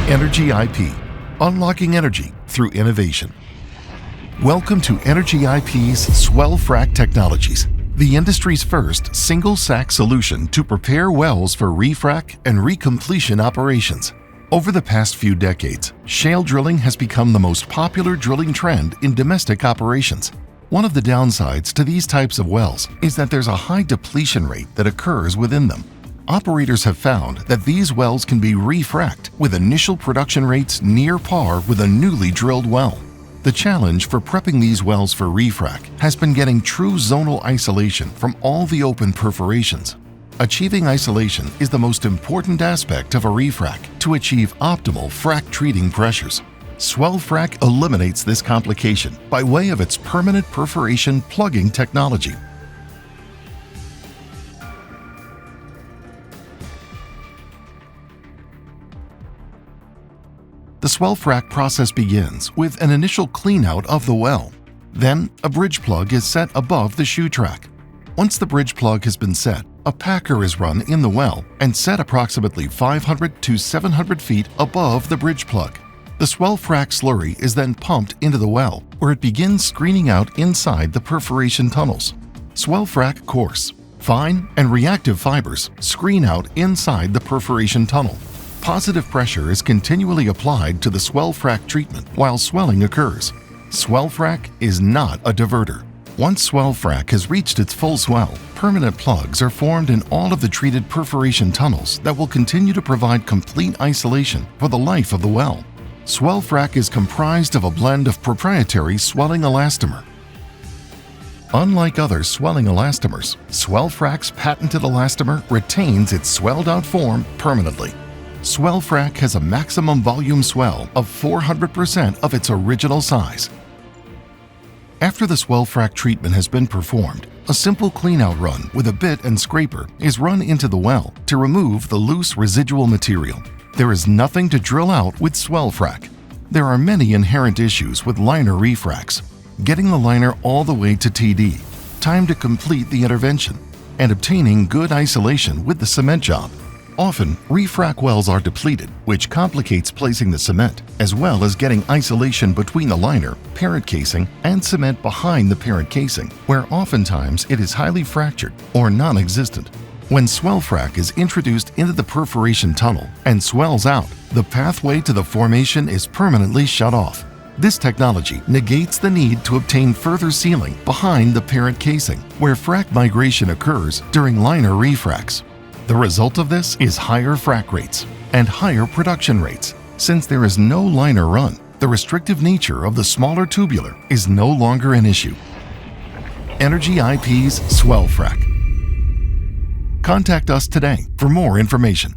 Energy IP, unlocking energy through innovation. Welcome to Energy IP's SwellFrac Technologies, the industry's first single-sack solution to prepare wells for refrac and recompletion operations. Over the past few decades, shale drilling has become the most popular drilling trend in domestic operations. One of the downsides to these types of wells is that there's a high depletion rate that occurs within them. Operators have found that these wells can be refrac'd with initial production rates near par with a newly drilled well. The challenge for prepping these wells for refrac has been getting true zonal isolation from all the open perforations. Achieving isolation is the most important aspect of a refrac to achieve optimal frac treating pressures. SwellFrac eliminates this complication by way of its permanent perforation plugging technology. The SwellFrac process begins with an initial cleanout of the well. Then, a bridge plug is set above the shoe track. Once the bridge plug has been set, a packer is run in the well and set approximately 500 to 700 feet above the bridge plug. The SwellFrac slurry is then pumped into the well, where it begins screening out inside the perforation tunnels. SwellFrac coarse, fine, and reactive fibers screen out inside the perforation tunnel. Positive pressure is continually applied to the SwellFrac treatment while swelling occurs. SwellFrac is not a diverter. Once SwellFrac has reached its full swell, permanent plugs are formed in all of the treated perforation tunnels that will continue to provide complete isolation for the life of the well. SwellFrac is comprised of a blend of proprietary swelling elastomer. Unlike other swelling elastomers, SwellFrac's patented elastomer retains its swelled-out form permanently. SwellFrac has a maximum volume swell of 400% of its original size. After the SwellFrac treatment has been performed, a simple cleanout run with a bit and scraper is run into the well to remove the loose residual material. There is nothing to drill out with SwellFrac. There are many inherent issues with liner refracs: getting the liner all the way to TD, time to complete the intervention, and obtaining good isolation with the cement job. Often, refrac wells are depleted, which complicates placing the cement, as well as getting isolation between the liner, parent casing, and cement behind the parent casing, where oftentimes it is highly fractured or non-existent. When SwellFrac is introduced into the perforation tunnel and swells out, the pathway to the formation is permanently shut off. This technology negates the need to obtain further sealing behind the parent casing, where frac migration occurs during liner refracs. The result of this is higher frac rates and higher production rates. Since there is no liner run, the restrictive nature of the smaller tubular is no longer an issue. Energy IP's SwellFrac. Contact us today for more information.